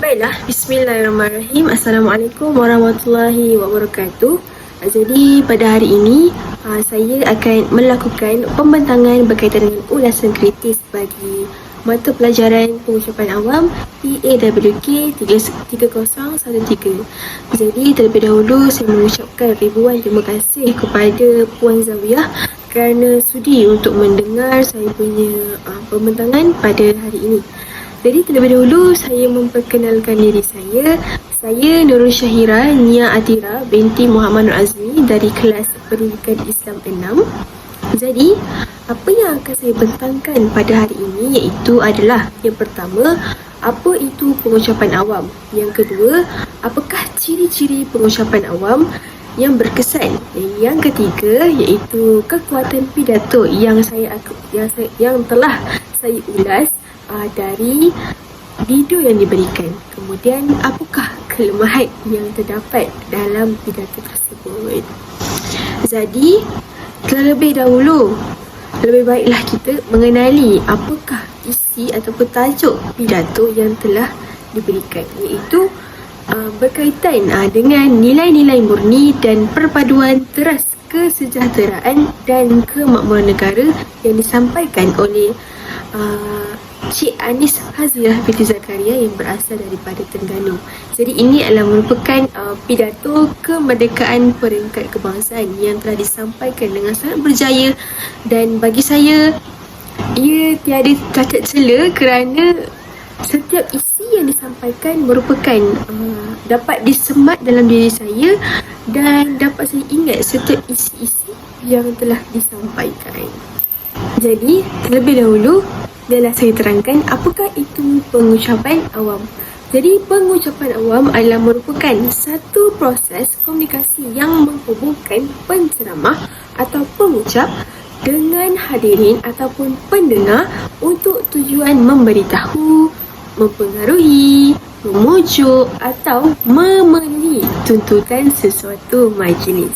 Baiklah, bismillahirrahmanirrahim. Assalamualaikum warahmatullahi wabarakatuh. Jadi pada hari ini saya akan melakukan pembentangan berkaitan dengan ulasan kritis bagi mata pelajaran pengucapan awam PAWK 3013. Jadi terlebih dahulu saya mengucapkan ribuan terima kasih kepada Puan Zawiyah kerana sudi untuk mendengar saya punya pembentangan pada hari ini. Jadi terlebih dahulu saya memperkenalkan diri saya. Saya Nurul Syahira Nia Atira binti Muhammad Nur Azmi dari kelas Pendidikan Islam 6. Jadi, apa yang akan saya bentangkan pada hari ini iaitu adalah yang pertama, apa itu pengucapan awam. Yang kedua, apakah ciri-ciri pengucapan awam yang berkesan. Yang ketiga iaitu kekuatan pidato yang telah saya ulas dari video yang diberikan. Kemudian apakah kelemahan yang terdapat dalam pidato tersebut. Jadi terlebih dahulu, lebih baiklah kita mengenali apakah isi ataupun tajuk pidato yang telah diberikan, iaitu berkaitan dengan nilai-nilai murni dan perpaduan teras kesejahteraan dan kemakmuran negara yang disampaikan oleh Cik Anis Hazirah binti Zakaria yang berasal daripada Terengganu. Jadi ini adalah merupakan pidato kemerdekaan peringkat kebangsaan yang telah disampaikan dengan sangat berjaya, dan bagi saya ia tiada cacat celah kerana setiap isi yang disampaikan merupakan dapat disemat dalam diri saya dan dapat saya ingat setiap isi-isi yang telah disampaikan. Jadi terlebih dahulu biarlah saya terangkan apakah itu pengucapan awam. Jadi pengucapan awam adalah merupakan satu proses komunikasi yang menghubungkan penceramah atau pengucap dengan hadirin ataupun pendengar untuk tujuan memberitahu, mempengaruhi, memujuk atau memenuhi tuntutan sesuatu majlis.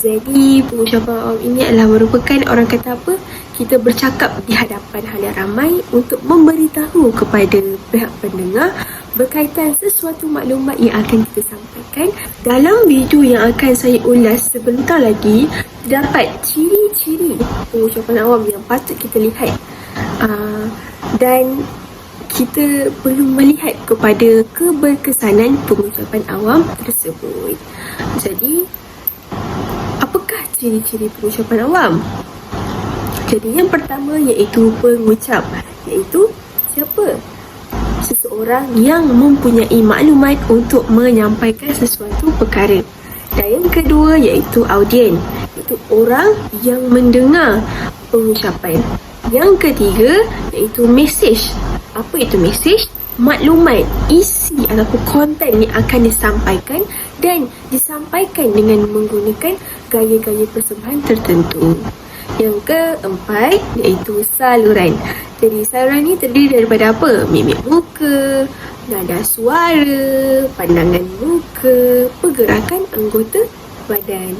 Jadi pengucapan awam ini adalah merupakan, orang kata apa, kita bercakap di hadapan halayak ramai untuk memberitahu kepada pihak pendengar berkaitan sesuatu maklumat yang akan kita sampaikan. Dalam video yang akan saya ulas sebentar lagi, terdapat ciri-ciri pengucapan awam yang patut kita lihat, dan kita perlu melihat kepada keberkesanan pengucapan awam tersebut. Jadi, apakah ciri-ciri pengucapan awam? Jadi yang pertama iaitu pengucap, iaitu siapa? Seseorang yang mempunyai maklumat untuk menyampaikan sesuatu perkara. Dan yang kedua iaitu audien, iaitu orang yang mendengar pengucapan. Yang ketiga iaitu mesej. Apa itu mesej? Maklumat, isi ataupun konten yang akan disampaikan dan disampaikan dengan menggunakan gaya-gaya persembahan tertentu. Yang keempat iaitu saluran. Jadi saluran ni terdiri daripada apa? Mimik muka, nada suara, pandangan muka, pergerakan anggota badan.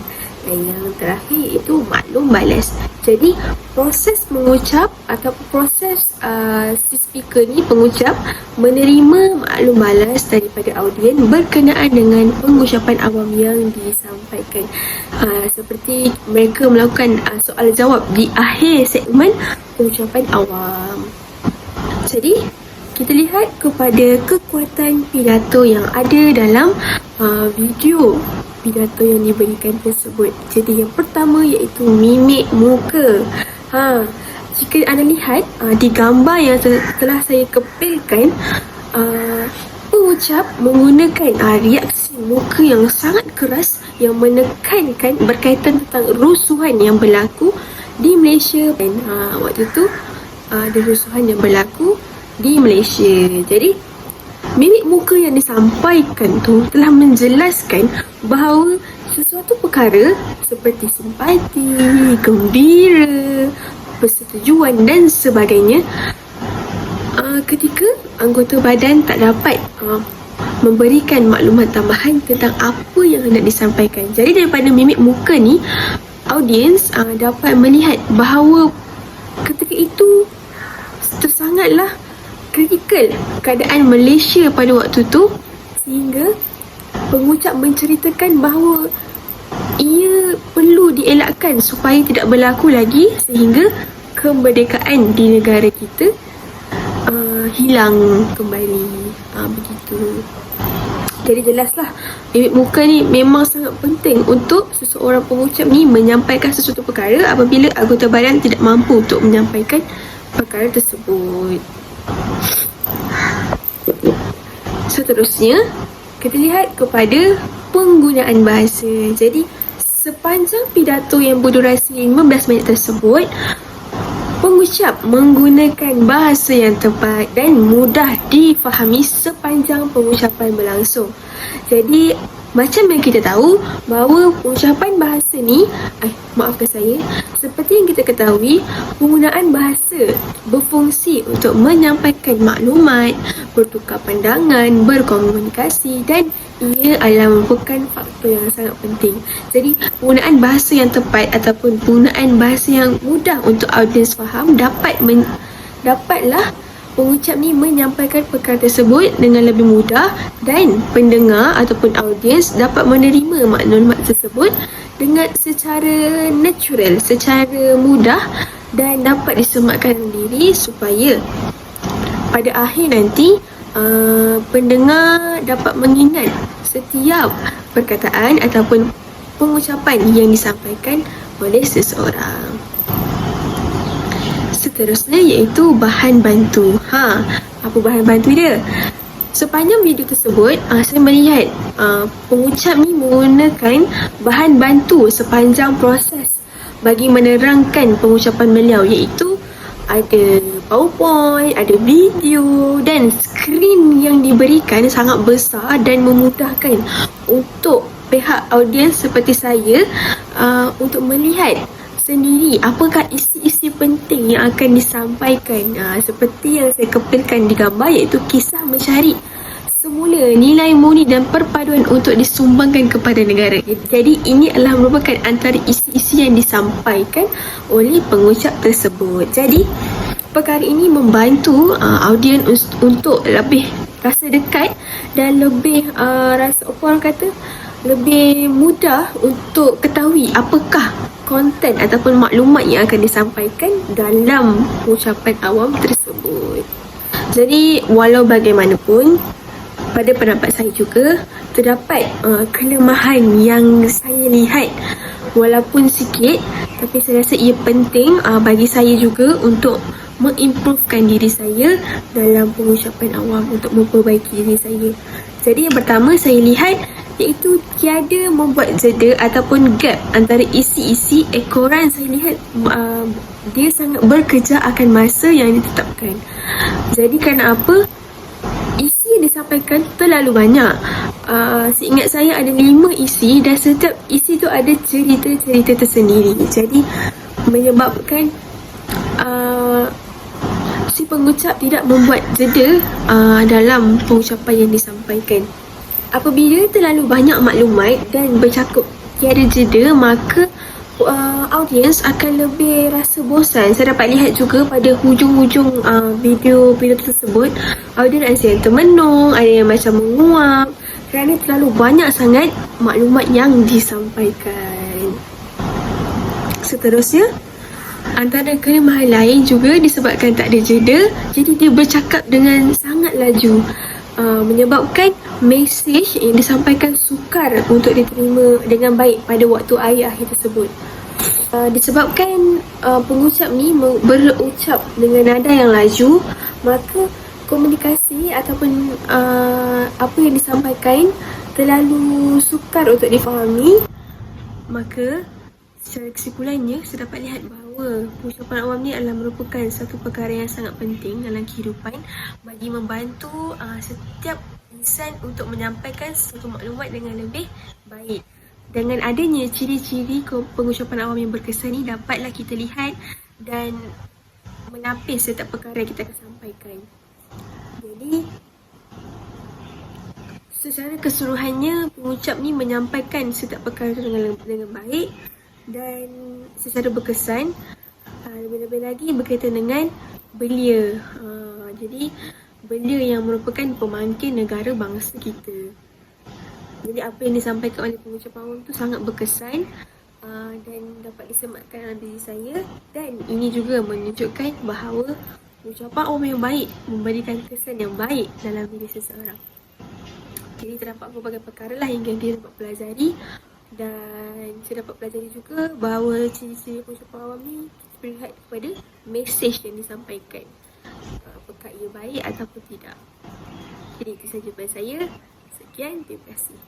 Dan yang terakhir itu maklum balas. Jadi proses mengucap atau proses si speaker ni, pengucap, menerima maklum balas daripada audien berkenaan dengan pengucapan awam yang disampaikan. Seperti mereka melakukan soal jawab di akhir segmen pengucapan awam. Jadi kita lihat kepada kekuatan pidato yang ada dalam video pidato yang diberikan tersebut. Jadi yang pertama iaitu mimik muka. Jika anda lihat di gambar yang telah saya kepilkan, pengucap menggunakan reaksi muka yang sangat keras yang menekankan berkaitan tentang rusuhan yang berlaku di Malaysia. Dan waktu itu ada rusuhan yang berlaku di Malaysia. Jadi mimik muka yang disampaikan tu telah menjelaskan bahawa sesuatu perkara seperti simpati, gembira, persetujuan dan sebagainya, ketika anggota badan tak dapat memberikan maklumat tambahan tentang apa yang hendak disampaikan. Jadi daripada mimik muka ni, audiens dapat melihat bahawa ketika itu tersangatlah kritikal keadaan Malaysia pada waktu tu, sehingga pengucap menceritakan bahawa ia perlu dielakkan supaya tidak berlaku lagi, sehingga kemerdekaan di negara kita hilang kembali. Begitu. Jadi jelaslah, bibit muka ni memang sangat penting untuk seseorang pengucap ni menyampaikan sesuatu perkara apabila anggota badan tidak mampu untuk menyampaikan perkara tersebut. Seterusnya, kita lihat kepada penggunaan bahasa. Jadi, sepanjang pidato yang berdurasi 15 minit tersebut, pengucap menggunakan bahasa yang tepat dan mudah difahami sepanjang pengucapan berlangsung. Jadi, macam yang kita tahu bahawa pengucapan bahasa ni, maafkan saya, seperti yang kita ketahui, penggunaan bahasa berfungsi untuk menyampaikan maklumat, bertukar pandangan, berkomunikasi, dan ia adalah merupakan faktor yang sangat penting. Jadi, penggunaan bahasa yang tepat ataupun penggunaan bahasa yang mudah untuk audiens faham dapatlah pengucap ni menyampaikan perkara tersebut dengan lebih mudah, dan pendengar ataupun audiens dapat menerima maklumat tersebut dengan secara natural, secara mudah, dan dapat disematkan diri supaya pada akhir nanti pendengar dapat mengingat setiap perkataan ataupun pengucapan yang disampaikan oleh seseorang. Seterusnya iaitu bahan bantu. Apa bahan bantu dia? Sepanjang video tersebut, saya melihat pengucap ni menggunakan bahan bantu sepanjang proses bagi menerangkan pengucapan beliau, iaitu ada PowerPoint, ada video, dan skrin yang diberikan sangat besar dan memudahkan untuk pihak audiens seperti saya untuk melihat sendiri apakah isi-isi penting yang akan disampaikan. Seperti yang saya kepilkan di gambar, iaitu kisah mencari semula nilai murni dan perpaduan untuk disumbangkan kepada negara. Jadi ini adalah merupakan antara isi-isi yang disampaikan oleh pengucap tersebut. Jadi perkara ini membantu audiens untuk lebih rasa dekat dan lebih lebih mudah untuk ketahui apakah konten ataupun maklumat yang akan disampaikan dalam ucapan awam tersebut. Jadi walau bagaimanapun, pada pendapat saya juga terdapat kelemahan yang saya lihat, walaupun sikit, tapi saya rasa ia penting bagi saya juga untuk mengimprovekan diri saya dalam pengucapan awam, untuk memperbaiki diri saya. Jadi yang pertama saya lihat iaitu tiada membuat jeda ataupun gap antara isi-isi ekoran. Saya lihat dia sangat bekerja akan masa yang ditetapkan. Jadi kerana apa? Isi yang disampaikan terlalu banyak. Seingat saya ada 5 isi dan setiap isi tu ada cerita-cerita tersendiri. Jadi menyebabkan si pengucap tidak membuat jeda dalam pengucapan yang disampaikan. Apabila terlalu banyak maklumat dan bercakap tiada jeda, maka audiens akan lebih rasa bosan. Saya dapat lihat juga pada hujung-hujung video tersebut, audiens ada yang termenung, ada yang macam menguap kerana terlalu banyak sangat maklumat yang disampaikan. Seterusnya, antara kelemahan lain juga disebabkan tak ada jeda, jadi dia bercakap dengan sangat laju, menyebabkan mesej yang disampaikan sukar untuk diterima dengan baik pada waktu akhir tersebut. Disebabkan pengucap ni berucap dengan nada yang laju, maka komunikasi ataupun apa yang disampaikan terlalu sukar untuk difahami. Maka secara kesimpulannya, saya dapat lihat bahawa pengucapan awam ni adalah merupakan satu perkara yang sangat penting dalam kehidupan bagi membantu setiap insan untuk menyampaikan sesuatu maklumat dengan lebih baik. Dengan adanya ciri-ciri pengucapan awam yang berkesan ni, dapatlah kita lihat dan menapis setiap perkara yang kita akan sampaikan. Jadi secara keseluruhannya, pengucap ni menyampaikan setiap perkara dengan baik dan secara berkesan. Lebih-lebih lagi berkaitan dengan belia. Jadi beliau yang merupakan pemangkin negara bangsa kita. Jadi apa yang disampaikan oleh pengucap awam tu sangat berkesan dan dapat disematkan dalam diri saya, dan ini juga menunjukkan bahawa ucapan awam yang baik memberikan kesan yang baik dalam diri seseorang. Jadi terdapat berbagai perkara lah yang dia dapat pelajari, dan saya dapat pelajari juga bahawa ciri-ciri pengucapan awam ni berlihat kepada mesej yang disampaikan, apakah ia baik ataupun tidak. Jadi itu saja daripada saya. Sekian, terima kasih.